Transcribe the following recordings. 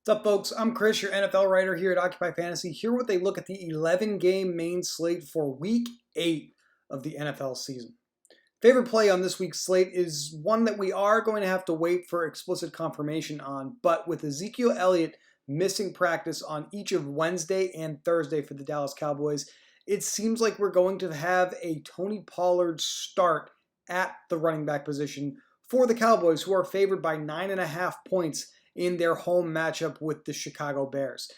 What's up, folks? I'm Chris, your NFL writer here at Occupy Fantasy. Here with a look at the 11-game main slate for Week 8 of the NFL season. Favorite play on this week's slate is one that we are going to have to wait for explicit confirmation on, but with Ezekiel Elliott missing practice on each of Wednesday and Thursday for the Dallas Cowboys, it seems like we're going to have a Tony Pollard start at the running back position for the Cowboys, who are favored by 9.5 points in their home matchup with the Chicago Bears.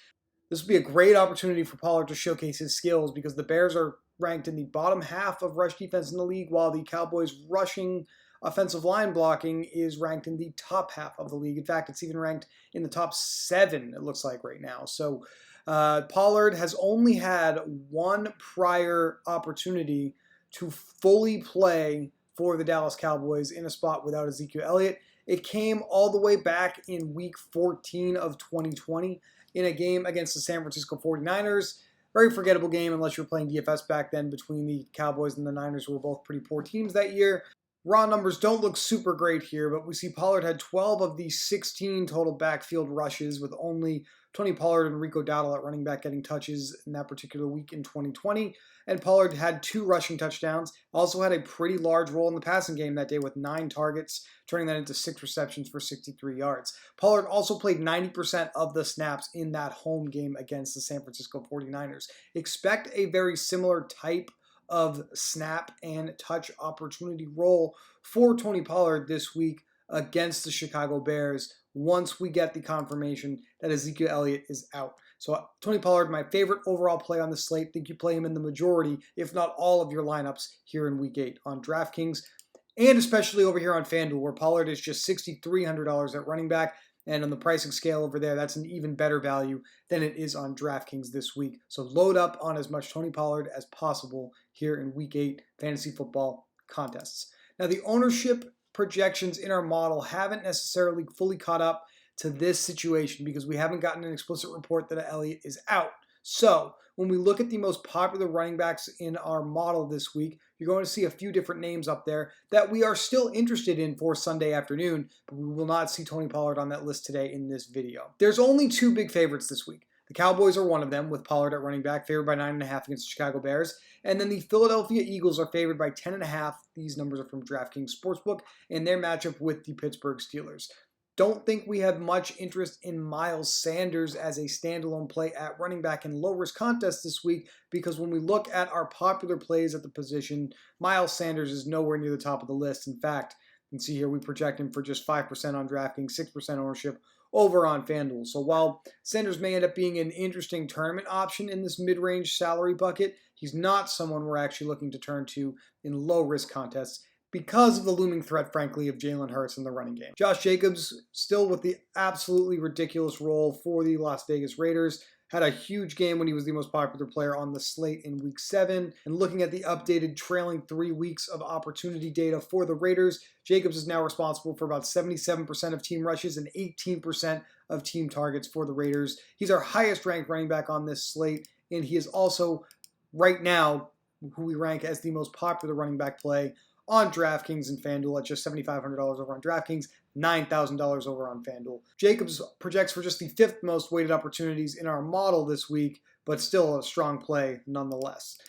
This will be a great opportunity for Pollard to showcase his skills because the Bears are ranked in the bottom half of rush defense in the league, while the Cowboys' rushing offensive line blocking is ranked in the top half of the league. In fact, it's even ranked in the top 7, it looks like right now. So Pollard has only had one prior opportunity to fully play for the Dallas Cowboys in a spot without Ezekiel Elliott. It came all the way back in Week 14 of 2020 in a game against the San Francisco 49ers. Very forgettable game unless you were playing DFS back then between the Cowboys and the Niners, who were both pretty poor teams that year. Raw numbers don't look super great here, but we see Pollard had 12 of the 16 total backfield rushes, with only Tony Pollard and Rico Dowdle at running back getting touches in that particular week in 2020. And Pollard had 2 rushing touchdowns, also had a pretty large role in the passing game that day with 9 targets, turning that into 6 receptions for 63 yards. Pollard also played 90% of the snaps in that home game against the San Francisco 49ers. Expect a very similar type of snap and touch opportunity role for Tony Pollard this week against the Chicago Bears once we get the confirmation that Ezekiel Elliott is out. So Tony Pollard, my favorite overall play on the slate. Think you play him in the majority, if not all of your lineups here in Week 8 on DraftKings, and especially over here on FanDuel, where Pollard is just $6,300 at running back. And on the pricing scale over there, that's an even better value than it is on DraftKings this week. So load up on as much Tony Pollard as possible here in Week 8 fantasy football contests. Now, the ownership projections in our model haven't necessarily fully caught up to this situation because we haven't gotten an explicit report that Elliott is out. So when we look at the most popular running backs in our model this week, you're going to see a few different names up there that we are still interested in for Sunday afternoon, but we will not see Tony Pollard on that list today in this video. There's only 2 big favorites this week. The Cowboys are one of them, with Pollard at running back, favored by 9.5 against the Chicago Bears. And then the Philadelphia Eagles are favored by 10.5. These numbers are from DraftKings Sportsbook, in their matchup with the Pittsburgh Steelers. Don't think we have much interest in Miles Sanders as a standalone play at running back in low-risk contests this week, because when we look at our popular plays at the position, Miles Sanders is nowhere near the top of the list. In fact, you can see here we project him for just 5% on DraftKings, 6% ownership over on FanDuel. So while Sanders may end up being an interesting tournament option in this mid-range salary bucket, he's not someone we're actually looking to turn to in low-risk contests, because of the looming threat, frankly, of Jalen Hurts in the running game. Josh Jacobs, still with the absolutely ridiculous role for the Las Vegas Raiders, had a huge game when he was the most popular player on the slate in Week 7. And looking at the updated trailing 3 weeks of opportunity data for the Raiders, Jacobs is now responsible for about 77% of team rushes and 18% of team targets for the Raiders. He's our highest ranked running back on this slate, and he is also, right now, who we rank as the most popular running back play on DraftKings and FanDuel at just $7,500 over on DraftKings, $9,000 over on FanDuel. Jacobs projects for just the 5th most weighted opportunities in our model this week, but still a strong play nonetheless.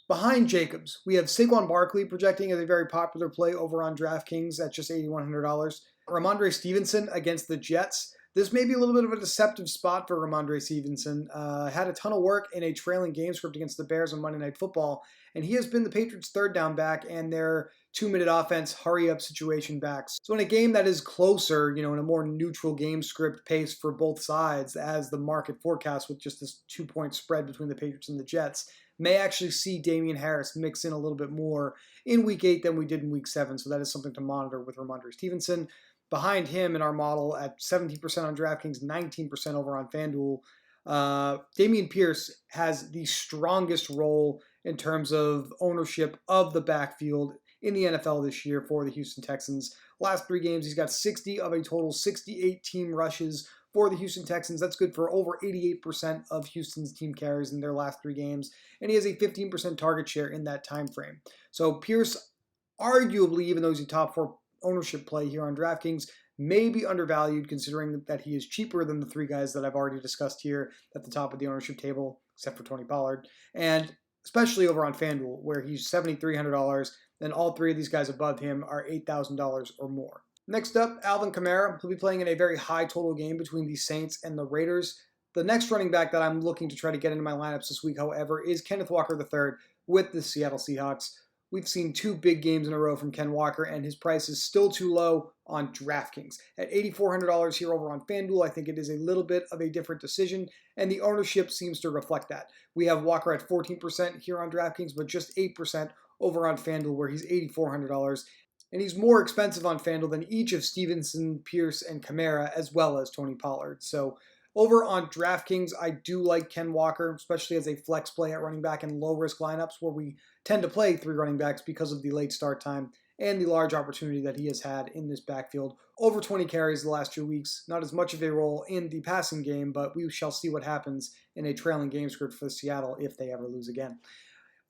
Behind Jacobs, we have Saquon Barkley projecting as a very popular play over on DraftKings at just $8,100. Ramondre Stevenson against the Jets. This may be a little bit of a deceptive spot for Ramondre Stevenson. Had a ton of work in a trailing game script against the Bears on Monday Night Football, and he has been the Patriots' 3rd down back and their 2-minute offense hurry-up situation backs. So in a game that is closer, in a more neutral game script pace for both sides, as the market forecast with just this 2-point spread between the Patriots and the Jets, may actually see Damian Harris mix in a little bit more in Week 8 than we did in Week 7, so that is something to monitor with Ramondre Stevenson. Behind him in our model at 17% on DraftKings, 19% over on FanDuel, Dameon Pierce has the strongest role in terms of ownership of the backfield in the NFL this year for the Houston Texans. Last 3 games, he's got 60 of a total 68 team rushes for the Houston Texans. That's good for over 88% of Houston's team carries in their last 3 games, and he has a 15% target share in that time frame. So Pierce, arguably, even though he's a top 4 ownership play here on DraftKings, may be undervalued considering that he is cheaper than the three guys that I've already discussed here at the top of the ownership table, except for Tony Pollard, and especially over on FanDuel, where he's $7,300, and all three of these guys above him are $8,000 or more. Next up, Alvin Kamara. He'll be playing in a very high total game between the Saints and the Raiders. The next running back that I'm looking to try to get into my lineups this week, however, is Kenneth Walker III with the Seattle Seahawks. We've seen two big games in a row from Ken Walker, and his price is still too low on DraftKings. At $8,400 here over on FanDuel, I think it is a little bit of a different decision, and the ownership seems to reflect that. We have Walker at 14% here on DraftKings, but just 8% over on FanDuel, where he's $8,400. And he's more expensive on FanDuel than each of Stevenson, Pierce, and Kamara, as well as Tony Pollard. So over on DraftKings, I do like Ken Walker, especially as a flex play at running back in low-risk lineups where we tend to play three running backs because of the late start time and the large opportunity that he has had in this backfield. Over 20 carries the last 2 weeks. Not as much of a role in the passing game, but we shall see what happens in a trailing game script for Seattle if they ever lose again.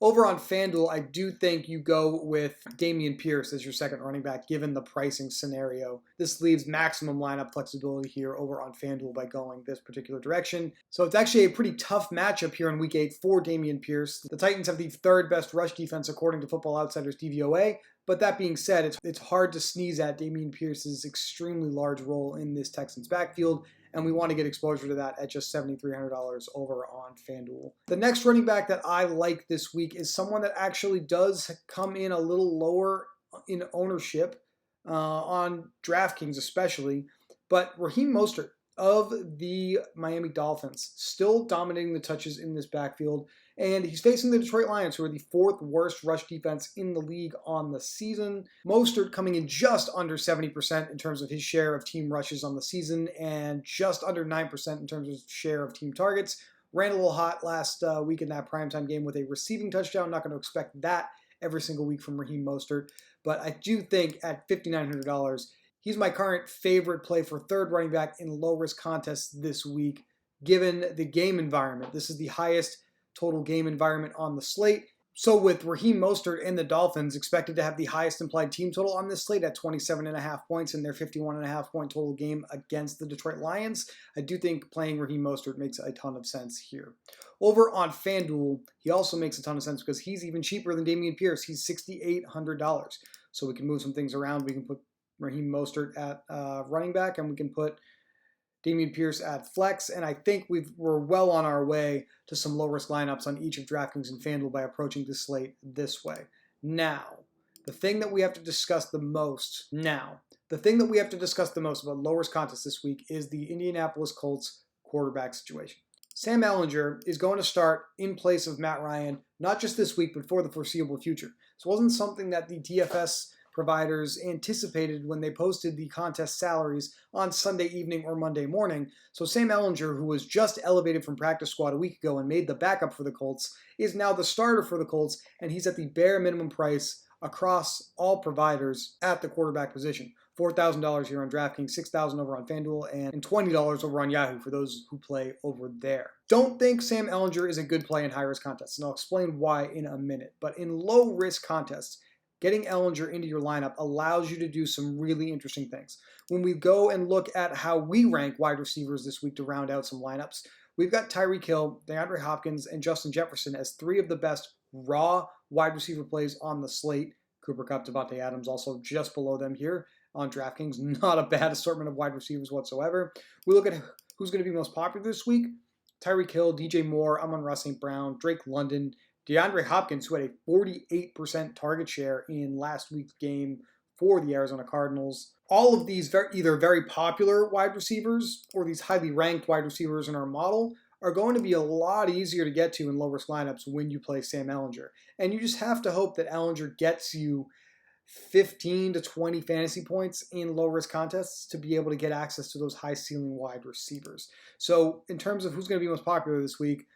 Over on FanDuel, I do think you go with Dameon Pierce as your second running back, given the pricing scenario. This leaves maximum lineup flexibility here over on FanDuel by going this particular direction. So it's actually a pretty tough matchup here in Week 8 for Dameon Pierce. The Titans have the third best rush defense according to Football Outsiders DVOA. But that being said, it's hard to sneeze at Dameon Pierce's extremely large role in this Texans backfield, and we want to get exposure to that at just $7,300 over on FanDuel. The next running back that I like this week is someone that actually does come in a little lower in ownership on DraftKings especially, but Raheem Mostert of the Miami Dolphins, still dominating the touches in this backfield. And he's facing the Detroit Lions, who are the fourth worst rush defense in the league on the season. Mostert coming in just under 70% in terms of his share of team rushes on the season and just under 9% in terms of share of team targets. Ran a little hot last week in that primetime game with a receiving touchdown. Not going to expect that every single week from Raheem Mostert. But I do think at $5,900, he's my current favorite play for third running back in low-risk contests this week, given the game environment. This is the highest total game environment on the slate. So with Raheem Mostert and the Dolphins expected to have the highest implied team total on this slate at 27.5 points in their 51.5 point total game against the Detroit Lions, I do think playing Raheem Mostert makes a ton of sense here. Over on FanDuel, he also makes a ton of sense because he's even cheaper than Dameon Pierce. He's $6,800. So we can move some things around. We can put Raheem Mostert at running back, and we can put Dameon Pierce at flex, and I think we're well on our way to some low-risk lineups on each of DraftKings and FanDuel by approaching this slate this way. Now, the thing that we have to discuss the most about low-risk contests this week is the Indianapolis Colts quarterback situation. Sam Ehlinger is going to start in place of Matt Ryan, not just this week, but for the foreseeable future. So it wasn't something that the DFS providers anticipated when they posted the contest salaries on Sunday evening or Monday morning. So Sam Ehlinger, who was just elevated from practice squad a week ago and made the backup for the Colts, is now the starter for the Colts, and he's at the bare minimum price across all providers at the quarterback position. $4,000 here on DraftKings, $6,000 over on FanDuel, and $20 over on Yahoo for those who play over there. Don't think Sam Ehlinger is a good play in high-risk contests, and I'll explain why in a minute. But in low-risk contests, getting Ehlinger into your lineup allows you to do some really interesting things. When we go and look at how we rank wide receivers this week to round out some lineups, we've got Tyreek Hill, DeAndre Hopkins, and Justin Jefferson as three of the best raw wide receiver plays on the slate. Cooper Kupp, Devontae Adams also just below them here on DraftKings. Not a bad assortment of wide receivers whatsoever. We look at who's going to be most popular this week. Tyreek Hill, DJ Moore, Amon-Ra St. Brown, Drake London, DeAndre Hopkins, who had a 48% target share in last week's game for the Arizona Cardinals. All of these either very popular wide receivers or these highly ranked wide receivers in our model are going to be a lot easier to get to in low-risk lineups when you play Sam Ehlinger. And you just have to hope that Ehlinger gets you 15 to 20 fantasy points in low-risk contests to be able to get access to those high-ceiling wide receivers. So in terms of who's going to be most popular this week,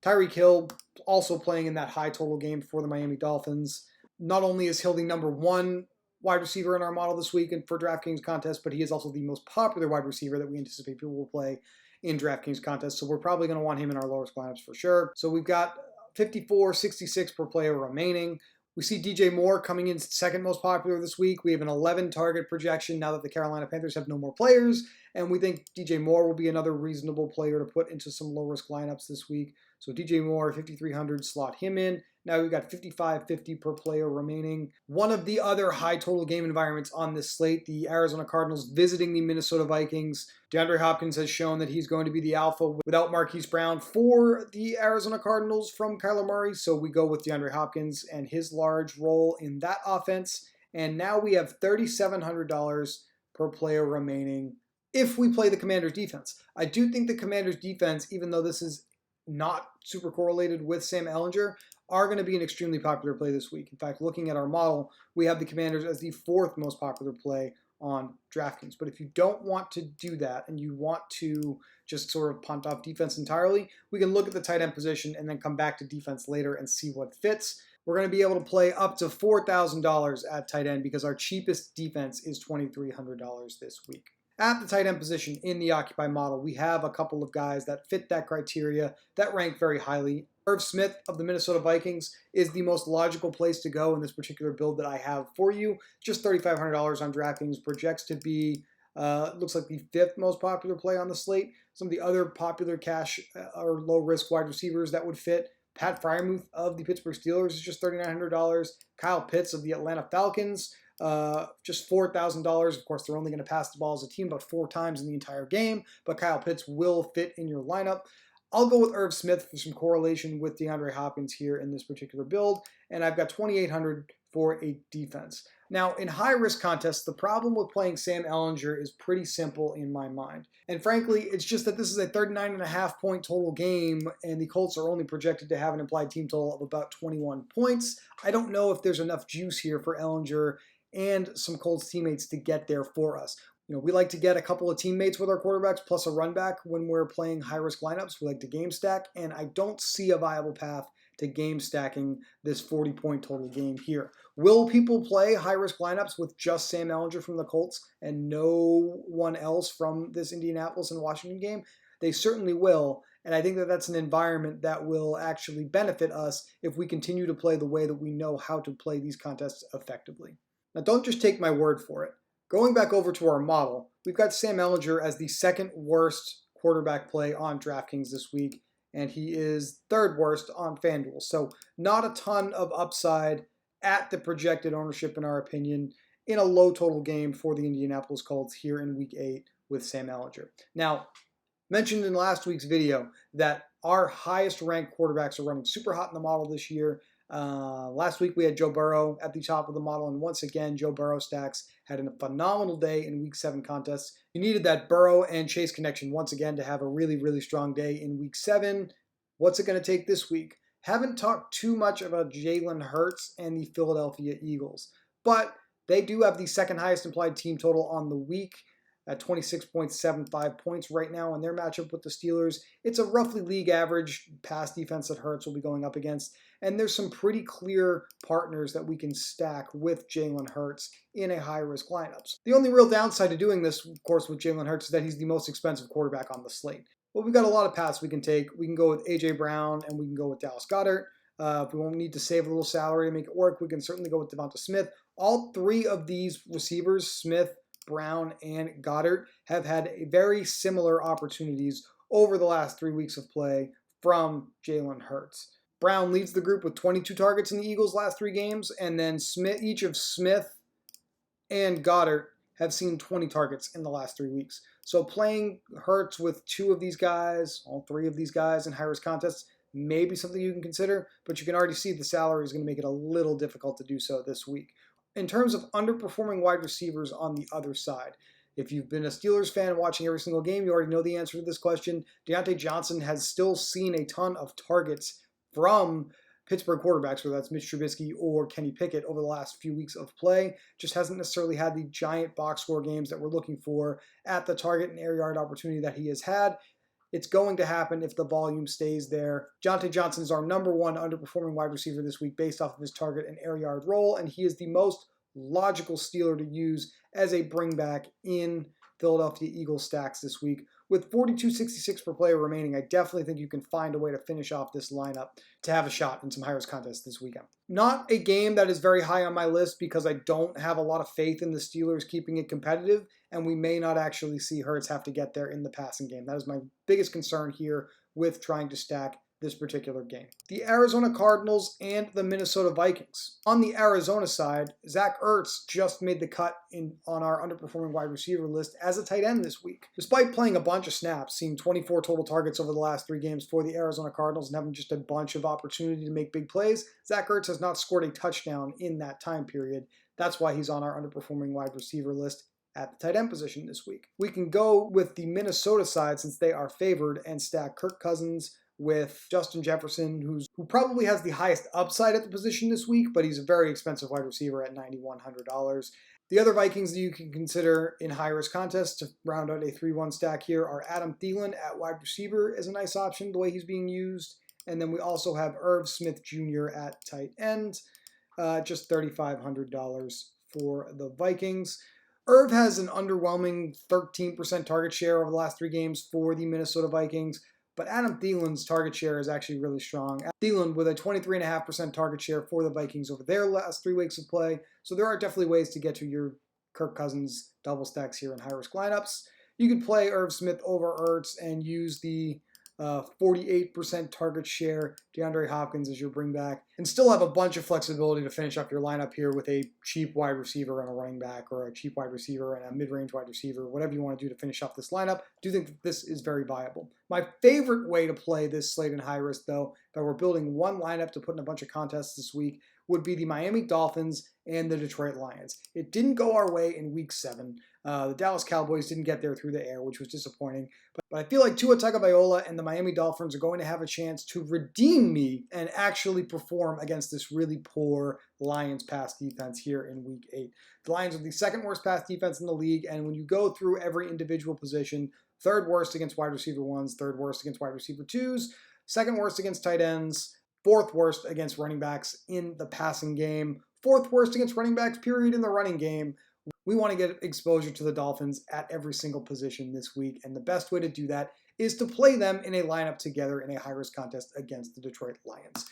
Tyreek Hill also playing in that high total game for the Miami Dolphins. Not only is Hill the number one wide receiver in our model this week and for DraftKings contest, but he is also the most popular wide receiver that we anticipate people will play in DraftKings contests. So we're probably going to want him in our lowest lineups for sure. So we've got 54.66 per player remaining. We see DJ Moore coming in second most popular this week. We have an 11 target projection now that the Carolina Panthers have no more players, and we think DJ Moore will be another reasonable player to put into some low-risk lineups this week. So DJ Moore, 5,300, slot him in. Now we've got 55.50 per player remaining. One of the other high total game environments on this slate, the Arizona Cardinals visiting the Minnesota Vikings. DeAndre Hopkins has shown that he's going to be the alpha without Marquise Brown for the Arizona Cardinals from Kyler Murray. So we go with DeAndre Hopkins and his large role in that offense. And now we have $3,700 per player remaining if we play the Commanders defense. I do think the Commanders defense, even though this is not super correlated with Sam Ehlinger, are going to be an extremely popular play this week. In fact, looking at our model, we have the Commanders as the fourth most popular play on DraftKings. But if you don't want to do that and you want to just sort of punt off defense entirely, we can look at the tight end position and then come back to defense later and see what fits. We're going to be able to play up to $4,000 at tight end because our cheapest defense is $2,300 this week. At the tight end position in the Occupy model, we have a couple of guys that fit that criteria that rank very highly. Irv Smith of the Minnesota Vikings is the most logical place to go in this particular build that I have for you. Just $3,500 on DraftKings, projects to be, looks like the fifth most popular play on the slate. Some of the other popular cash or low-risk wide receivers that would fit: Pat Freiermuth of the Pittsburgh Steelers is just $3,900. Kyle Pitts of the Atlanta Falcons, just $4,000. Of course, they're only going to pass the ball as a team about 4 times in the entire game, but Kyle Pitts will fit in your lineup. I'll go with Irv Smith for some correlation with DeAndre Hopkins here in this particular build, and I've got $2,800 for a defense. Now, in high-risk contests, the problem with playing Sam Ehlinger is pretty simple in my mind. And frankly, it's just that this is a 39.5-point total game, and the Colts are only projected to have an implied team total of about 21 points. I don't know if there's enough juice here for Ehlinger and some Colts teammates to get there for us. You know, we like to get a couple of teammates with our quarterbacks plus a run back when we're playing high-risk lineups. We like to game stack, and I don't see a viable path to game stacking this 40-point total game here. Will people play high-risk lineups with just Sam Ehlinger from the Colts and no one else from this Indianapolis and Washington game? They certainly will, and I think that that's an environment that will actually benefit us if we continue to play the way that we know how to play these contests effectively. Now, don't just take my word for it. Going back over to our model, we've got Sam Ehlinger as the second worst quarterback play on DraftKings this week, and he is third worst on FanDuel. So not a ton of upside at the projected ownership, in our opinion, in a low total game for the Indianapolis Colts here in Week 8 with Sam Ehlinger. Now, mentioned in last week's video that our highest ranked quarterbacks are running super hot in the model this year. Last week we had Joe Burrow at the top of the model, and once again Joe Burrow stacks had a phenomenal day in Week 7 contests. You needed that Burrow and Chase connection once again to have a really, really strong day in Week 7. What's it going to take this week? Haven't talked too much about Jalen Hurts and the Philadelphia Eagles, but they do have the second highest implied team total on the week at 26.75 points right now in their matchup with the Steelers. It's a roughly league average pass defense that Hurts will be going up against, and there's some pretty clear partners that we can stack with Jalen Hurts in a high-risk lineups. The only real downside to doing this, of course, with Jalen Hurts is that he's the most expensive quarterback on the slate. But we've got a lot of paths we can take. We can go with A.J. Brown, and we can go with Dallas Goedert. If we won't need to save a little salary to make it work, we can certainly go with Devonta Smith. All three of these receivers, Smith, Brown, and Goddard, have had very similar opportunities over the last 3 weeks of play from Jalen Hurts. Brown leads the group with 22 targets in the Eagles' last 3 games, and then each of Smith and Goddard have seen 20 targets in the last 3 weeks. So playing Hurts with 2 of these guys, all 3 of these guys in high-risk contests, may be something you can consider, but you can already see the salary is going to make it a little difficult to do so this week. In terms of underperforming wide receivers on the other side, if you've been a Steelers fan watching every single game, you already know the answer to this question. Deontay Johnson has still seen a ton of targets from Pittsburgh quarterbacks, whether that's Mitch Trubisky or Kenny Pickett over the last few weeks of play. Just hasn't necessarily had the giant box score games that we're looking for at the target and air yard opportunity that he has had. It's going to happen if the volume stays there. Deontay Johnson is our number 1 underperforming wide receiver this week based off of his target and air yard role, and he is the most logical Steeler to use as a bring back in Philadelphia Eagles stacks this week. With 42.66 per player remaining, I definitely think you can find a way to finish off this lineup to have a shot in some high-risk contests this weekend. Not a game that is very high on my list because I don't have a lot of faith in the Steelers keeping it competitive, and we may not actually see Hurts have to get there in the passing game. That is my biggest concern here with trying to stack this particular game. The Arizona Cardinals and the Minnesota Vikings. On the Arizona side, Zach Ertz just made the cut on our underperforming wide receiver list as a tight end this week. Despite playing a bunch of snaps, seeing 24 total targets over the last 3 games for the Arizona Cardinals and having just a bunch of opportunity to make big plays, Zach Ertz has not scored a touchdown in that time period. That's why he's on our underperforming wide receiver list at the tight end position this week. We can go with the Minnesota side since they are favored and stack Kirk Cousins with Justin Jefferson, who probably has the highest upside at the position this week, but he's a very expensive wide receiver at $9,100. The other Vikings that you can consider in high-risk contests to round out a 3-1 stack here are Adam Thielen at wide receiver is a nice option, the way he's being used. And then we also have Irv Smith Jr. at tight end, just $3,500 for the Vikings. Irv has an underwhelming 13% target share over the last 3 games for the Minnesota Vikings. But Adam Thielen's target share is actually really strong. Thielen with a 23.5% target share for the Vikings over their last 3 weeks of play. So there are definitely ways to get to your Kirk Cousins double stacks here in high-risk lineups. You could play Irv Smith over Ertz and use the 48% target share DeAndre Hopkins as your bring back, and still have a bunch of flexibility to finish up your lineup here with a cheap wide receiver and a running back, or a cheap wide receiver and a mid-range wide receiver, whatever you want to do to finish up this lineup. I do think that this is very viable. My favorite way to play this slate in high risk, though, that we're building one lineup to put in a bunch of contests this week, would be the Miami Dolphins and the Detroit Lions. It didn't go our way in week 7. The Dallas Cowboys didn't get there through the air, which was disappointing. But I feel like Tua Tagovailoa and the Miami Dolphins are going to have a chance to redeem me and actually perform against this really poor Lions pass defense here in week 8. The Lions are the 2nd worst pass defense in the league, and when you go through every individual position, 3rd worst against wide receiver 1s, 3rd worst against wide receiver 2s, 2nd worst against tight ends, 4th worst against running backs in the passing game, 4th worst against running backs, period, in the running game. We want to get exposure to the Dolphins at every single position this week, and the best way to do that is to play them in a lineup together in a high-risk contest against the Detroit Lions.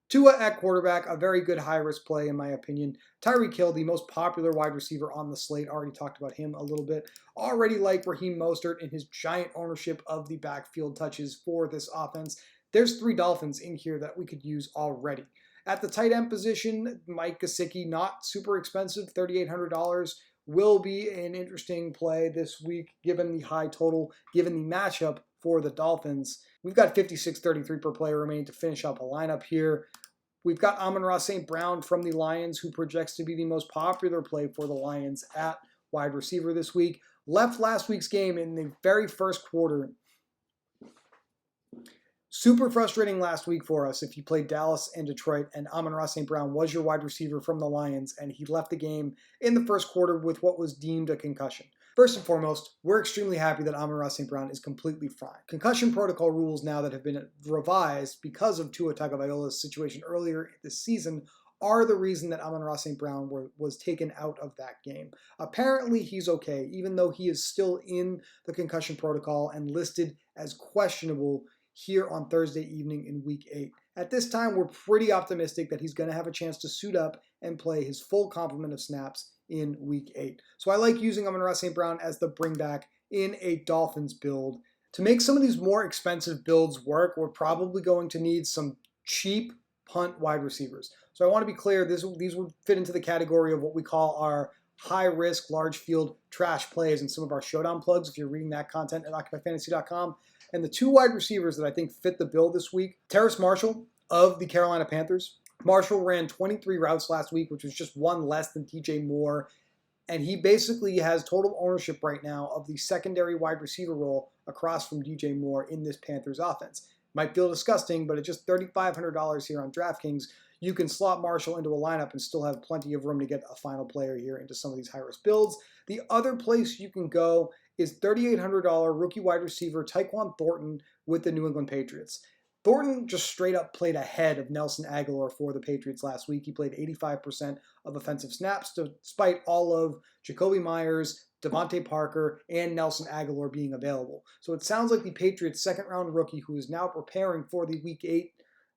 Tua at quarterback, a very good high-risk play in my opinion. Tyreek Hill, the most popular wide receiver on the slate, already talked about him a little bit. Already like Raheem Mostert in his giant ownership of the backfield touches for this offense. There's 3 Dolphins in here that we could use already. At the tight end position, Mike Gesicki, not super expensive, $3,800, will be an interesting play this week given the high total, given the matchup for the Dolphins. We've got 56.33 per player remaining to finish up a lineup here. We've got Amon-Ra St. Brown from the Lions, who projects to be the most popular play for the Lions at wide receiver this week. Left last week's game in the very first quarter. Super frustrating last week for us if you played Dallas and Detroit, and Amon-Ra St. Brown was your wide receiver from the Lions, and he left the game in the first quarter with what was deemed a concussion. First and foremost, we're extremely happy that Amon-Ra St. Brown is completely fine. Concussion protocol rules now that have been revised because of Tua Tagovailoa's situation earlier this season are the reason that Amon-Ra St. Brown was taken out of that game. Apparently he's okay, even though he is still in the concussion protocol and listed as questionable here on Thursday evening in week 8. At this time, we're pretty optimistic that he's going to have a chance to suit up and play his full complement of snaps in week 8. So I like using Amon-Ra St. Brown as the bring back in a Dolphins build. To make some of these more expensive builds work, we're probably going to need some cheap punt wide receivers. So I want to be clear, these would fit into the category of what we call our high-risk, large field trash plays and some of our showdown plugs if you're reading that content at OccupyFantasy.com. And the 2 wide receivers that I think fit the bill this week, Terrace Marshall of the Carolina Panthers. Marshall ran 23 routes last week, which was just 1 less than DJ Moore. And he basically has total ownership right now of the secondary wide receiver role across from DJ Moore in this Panthers offense. Might feel disgusting, but at just $3,500 here on DraftKings, you can slot Marshall into a lineup and still have plenty of room to get a final player here into some of these high-risk builds. The other place you can go is $3,800 rookie wide receiver Tyquan Thornton with the New England Patriots. Thornton just straight up played ahead of Nelson Aguilar for the Patriots last week. He played 85% of offensive snaps despite all of Jacoby Myers, Devontae Parker, and Nelson Aguilar being available. So it sounds like the Patriots' second-round rookie, who is now preparing for the Week 8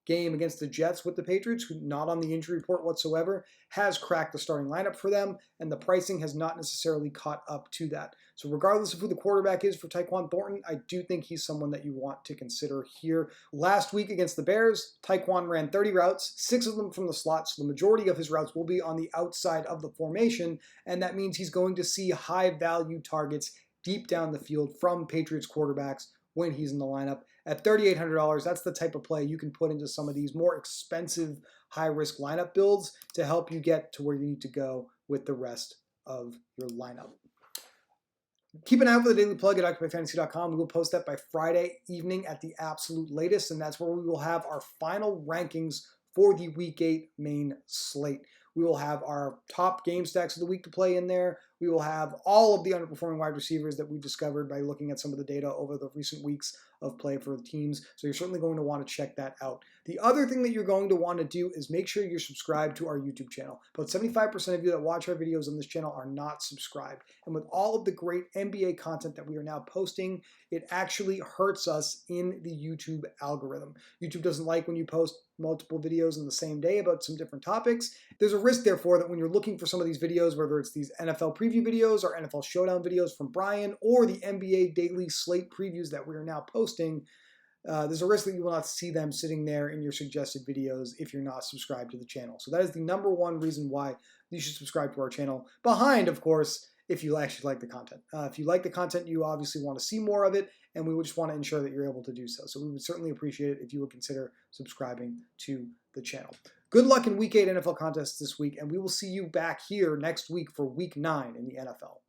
game against the Jets with the Patriots, who not on the injury report whatsoever, has cracked the starting lineup for them, and the pricing has not necessarily caught up to that. So regardless of who the quarterback is for Tyquan Thornton, I do think he's someone that you want to consider here. Last week against the Bears, Tyquan ran 30 routes, 6 of them from the slot, so the majority of his routes will be on the outside of the formation, and that means he's going to see high-value targets deep down the field from Patriots quarterbacks when he's in the lineup. At $3,800, that's the type of play you can put into some of these more expensive, high-risk lineup builds to help you get to where you need to go with the rest of your lineup. Keep an eye out for the daily plug at OccupyFantasy.com. We will post that by Friday evening at the absolute latest, and that's where we will have our final rankings for the Week 8 main slate. We will have our top game stacks of the week to play in there. We will have all of the underperforming wide receivers that we discovered by looking at some of the data over the recent weeks of play for the teams. So you're certainly going to want to check that out. The other thing that you're going to want to do is make sure you're subscribed to our YouTube channel. About 75% of you that watch our videos on this channel are not subscribed. And with all of the great NBA content that we are now posting, it actually hurts us in the YouTube algorithm. YouTube doesn't like when you post multiple videos in the same day about some different topics. There's a risk, therefore, that when you're looking for some of these videos, whether it's these NFL preview videos or NFL showdown videos from Brian or the NBA daily slate previews that we are now posting, there's a risk that you will not see them sitting there in your suggested videos if you're not subscribed to the channel. So that is the number one reason why you should subscribe to our channel. Behind, of course, if you actually like the content. If you like the content, you obviously want to see more of it, and we would just want to ensure that you're able to do so. So we would certainly appreciate it if you would consider subscribing to the channel. Good luck in Week 8 NFL contests this week, and we will see you back here next week for Week 9 in the NFL.